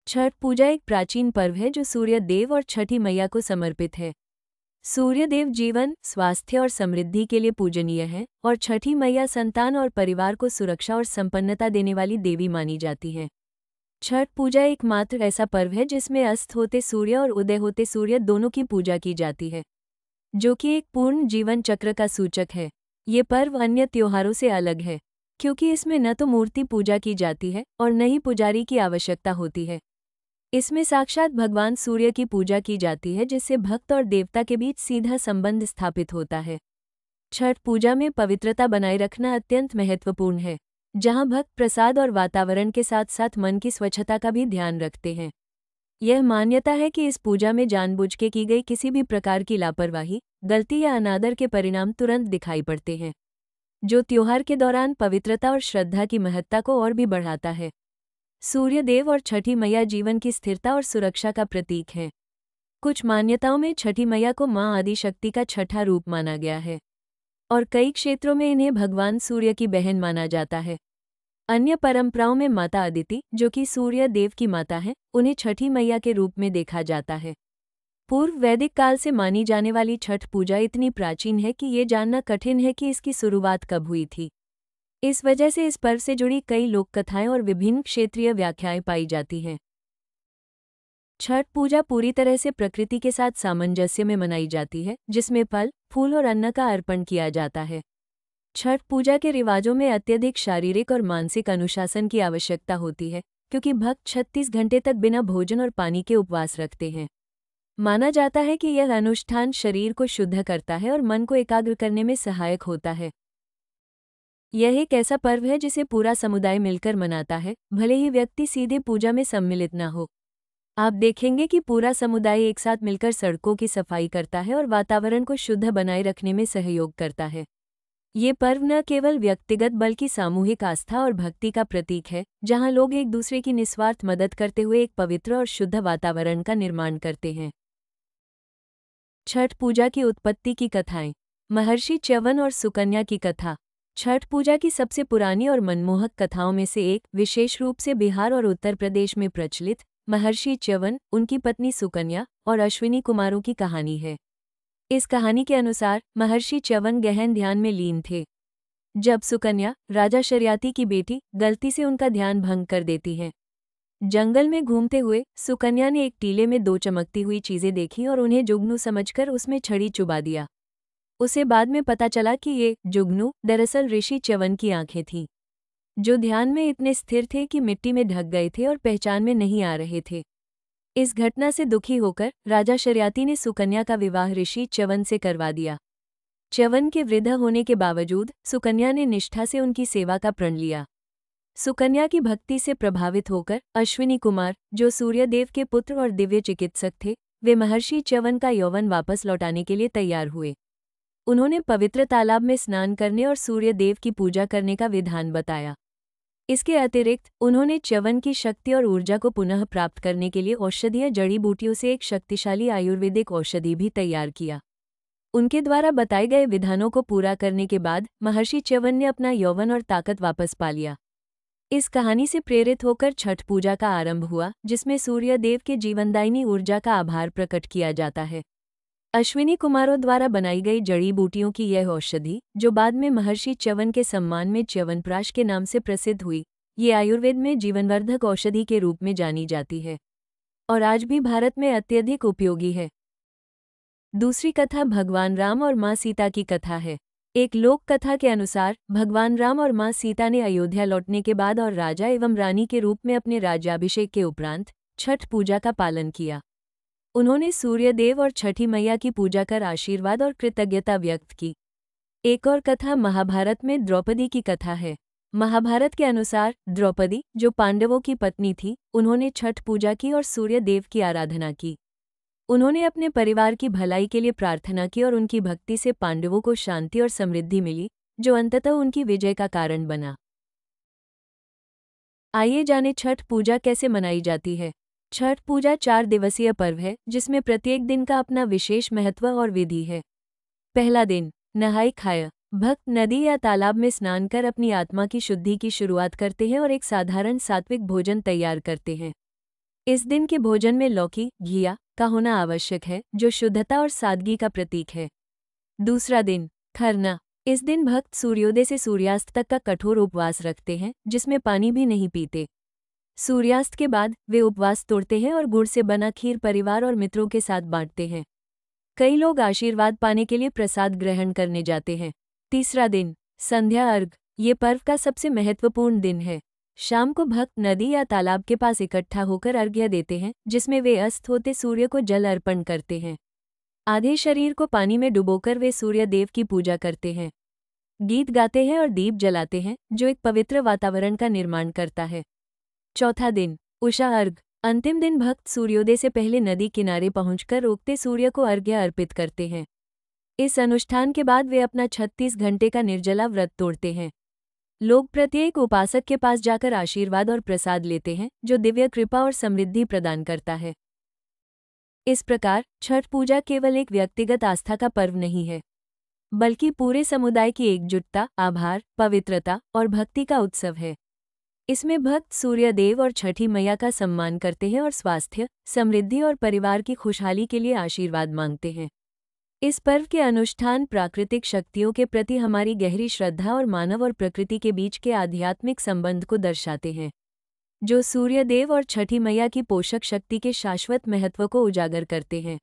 छठ पूजा एक प्राचीन पर्व है जो सूर्य देव और छठी मैया को समर्पित है। सूर्य देव जीवन, स्वास्थ्य और समृद्धि के लिए पूजनीय है और छठी मैया संतान और परिवार को सुरक्षा और संपन्नता देने वाली देवी मानी जाती है। छठ पूजा एकमात्र ऐसा पर्व है जिसमें अस्त होते सूर्य और उदय होते सूर्य दोनों की पूजा की जाती है, जो कि एक पूर्ण जीवन चक्र का सूचक है। ये पर्व अन्य त्योहारों से अलग है क्योंकि इसमें न तो मूर्ति पूजा की जाती है और न ही पुजारी की आवश्यकता होती है। इसमें साक्षात भगवान सूर्य की पूजा की जाती है, जिससे भक्त और देवता के बीच सीधा संबंध स्थापित होता है। छठ पूजा में पवित्रता बनाए रखना अत्यंत महत्वपूर्ण है, जहां भक्त प्रसाद और वातावरण के साथ साथ मन की स्वच्छता का भी ध्यान रखते हैं। यह मान्यता है कि इस पूजा में जानबूझ के की गई किसी भी प्रकार की लापरवाही, गलती या अनादर के परिणाम तुरंत दिखाई पड़ते हैं, जो त्योहार के दौरान पवित्रता और श्रद्धा की महत्ता को और भी बढ़ाता है। सूर्य देव और छठी मैया जीवन की स्थिरता और सुरक्षा का प्रतीक हैं। कुछ मान्यताओं में छठी मैया को मां आदिशक्ति का छठा रूप माना गया है और कई क्षेत्रों में इन्हें भगवान सूर्य की बहन माना जाता है। अन्य परंपराओं में माता अदिति, जो कि सूर्य देव की माता है, उन्हें छठी मैया के रूप में देखा जाता है। पूर्व वैदिक काल से मानी जाने वाली छठ पूजा इतनी प्राचीन है कि ये जानना कठिन है कि इसकी शुरुआत कब हुई थी। इस वजह से इस पर्व से जुड़ी कई लोक कथाएं और विभिन्न क्षेत्रीय व्याख्याएं पाई जाती हैं। छठ पूजा पूरी तरह से प्रकृति के साथ सामंजस्य में मनाई जाती है, जिसमें फल, फूल और अन्न का अर्पण किया जाता है। छठ पूजा के रिवाजों में अत्यधिक शारीरिक और मानसिक अनुशासन की आवश्यकता होती है, क्योंकि भक्त 36 घंटे तक बिना भोजन और पानी के उपवास रखते हैं। माना जाता है कि यह अनुष्ठान शरीर को शुद्ध करता है और मन को एकाग्र करने में सहायक होता है। यह एक ऐसा पर्व है जिसे पूरा समुदाय मिलकर मनाता है, भले ही व्यक्ति सीधे पूजा में सम्मिलित न हो। आप देखेंगे कि पूरा समुदाय एक साथ मिलकर सड़कों की सफाई करता है और वातावरण को शुद्ध बनाए रखने में सहयोग करता है। ये पर्व न केवल व्यक्तिगत बल्कि सामूहिक आस्था और भक्ति का प्रतीक है, जहां लोग एक दूसरे की निस्वार्थ मदद करते हुए एक पवित्र और शुद्ध वातावरण का निर्माण करते हैं। छठ पूजा की उत्पत्ति की कथाएं। महर्षि च्यवन और सुकन्या की कथा। छठ पूजा की सबसे पुरानी और मनमोहक कथाओं में से एक, विशेष रूप से बिहार और उत्तर प्रदेश में प्रचलित, महर्षि च्यवन, उनकी पत्नी सुकन्या और अश्विनी कुमारों की कहानी है। इस कहानी के अनुसार महर्षि च्यवन गहन ध्यान में लीन थे, जब सुकन्या, राजा शर्याती की बेटी, गलती से उनका ध्यान भंग कर देती है। जंगल में घूमते हुए सुकन्या ने एक टीले में दो चमकती हुई चीजें देखी और उन्हें जुगनू समझकर उसमें छड़ी चुबा दिया। उसे बाद में पता चला कि ये जुगनू दरअसल ऋषि च्यवन की आंखें थीं, जो ध्यान में इतने स्थिर थे कि मिट्टी में ढक गए थे और पहचान में नहीं आ रहे थे। इस घटना से दुखी होकर राजा शर्याती ने सुकन्या का विवाह ऋषि च्यवन से करवा दिया। च्यवन के वृद्ध होने के बावजूद सुकन्या ने निष्ठा से उनकी सेवा का प्रण लिया। सुकन्या की भक्ति से प्रभावित होकर अश्विनी कुमार, जो सूर्यदेव के पुत्र और दिव्य चिकित्सक थे, वे महर्षि च्यवन का यौवन वापस लौटाने के लिए तैयार हुए। उन्होंने पवित्र तालाब में स्नान करने और सूर्य देव की पूजा करने का विधान बताया। इसके अतिरिक्त उन्होंने च्यवन की शक्ति और ऊर्जा को पुनः प्राप्त करने के लिए औषधीय जड़ी बूटियों से एक शक्तिशाली आयुर्वेदिक औषधि भी तैयार किया। उनके द्वारा बताए गए विधानों को पूरा करने के बाद महर्षि च्यवन ने अपना यौवन और ताकत वापस पा लिया। इस कहानी से प्रेरित होकर छठ पूजा का आरंभ हुआ, जिसमें सूर्य देव के जीवनदायिनी ऊर्जा का आभार प्रकट किया जाता है। अश्विनी कुमारों द्वारा बनाई गई जड़ी बूटियों की यह औषधि, जो बाद में महर्षि च्यवन के सम्मान में च्यवनप्राश के नाम से प्रसिद्ध हुई, ये आयुर्वेद में जीवनवर्धक औषधि के रूप में जानी जाती है और आज भी भारत में अत्यधिक उपयोगी है। दूसरी कथा भगवान राम और मां सीता की कथा है। एक लोक कथा के अनुसार भगवान राम और मां सीता ने अयोध्या लौटने के बाद और राजा एवं रानी के रूप में अपने राज्याभिषेक के उपरांत छठ पूजा का पालन किया। उन्होंने सूर्यदेव और छठी मैया की पूजा कर आशीर्वाद और कृतज्ञता व्यक्त की। एक और कथा महाभारत में द्रौपदी की कथा है। महाभारत के अनुसार द्रौपदी, जो पांडवों की पत्नी थी, उन्होंने छठ पूजा की और सूर्यदेव की आराधना की। उन्होंने अपने परिवार की भलाई के लिए प्रार्थना की और उनकी भक्ति से पांडवों को शांति और समृद्धि मिली, जो अंततः उनकी विजय का कारण बना। आइए जानें छठ पूजा कैसे मनाई जाती है। छठ पूजा 4 दिवसीय पर्व है, जिसमें प्रत्येक दिन का अपना विशेष महत्व और विधि है। पहला दिन, नहाय खाय। भक्त नदी या तालाब में स्नान कर अपनी आत्मा की शुद्धि की शुरुआत करते हैं और एक साधारण सात्विक भोजन तैयार करते हैं। इस दिन के भोजन में लौकी, घिया का होना आवश्यक है, जो शुद्धता और सादगी का प्रतीक है। दूसरा दिन, खरना। इस दिन भक्त सूर्योदय से सूर्यास्त तक का कठोर उपवास रखते हैं, जिसमें पानी भी नहीं पीते। सूर्यास्त के बाद वे उपवास तोड़ते हैं और गुड़ से बना खीर परिवार और मित्रों के साथ बांटते हैं। कई लोग आशीर्वाद पाने के लिए प्रसाद ग्रहण करने जाते हैं। तीसरा दिन, संध्या अर्घ। ये पर्व का सबसे महत्वपूर्ण दिन है। शाम को भक्त नदी या तालाब के पास इकट्ठा होकर अर्घ्य देते हैं, जिसमें वे अस्त होते सूर्य को जल अर्पण करते हैं। आधे शरीर को पानी में डुबोकर वे सूर्य देव की पूजा करते हैं। गीत गाते हैं और दीप जलाते हैं, जो एक पवित्र वातावरण का निर्माण करता है। चौथा दिन, उषा अर्घ। अंतिम दिन भक्त सूर्योदय से पहले नदी किनारे पहुंचकर उगते सूर्य को अर्घ्य अर्पित करते हैं। इस अनुष्ठान के बाद वे अपना 36 घंटे का निर्जला व्रत तोड़ते हैं। लोग प्रत्येक उपासक के पास जाकर आशीर्वाद और प्रसाद लेते हैं, जो दिव्य कृपा और समृद्धि प्रदान करता है। इस प्रकार छठ पूजा केवल एक व्यक्तिगत आस्था का पर्व नहीं है, बल्कि पूरे समुदाय की एकजुटता, आभार, पवित्रता और भक्ति का उत्सव है। इसमें भक्त सूर्य देव और छठी मैया का सम्मान करते हैं और स्वास्थ्य, समृद्धि और परिवार की खुशहाली के लिए आशीर्वाद मांगते हैं। इस पर्व के अनुष्ठान प्राकृतिक शक्तियों के प्रति हमारी गहरी श्रद्धा और मानव और प्रकृति के बीच के आध्यात्मिक संबंध को दर्शाते हैं, जो सूर्य देव और छठी मैया की पोषक शक्ति के शाश्वत महत्व को उजागर करते हैं।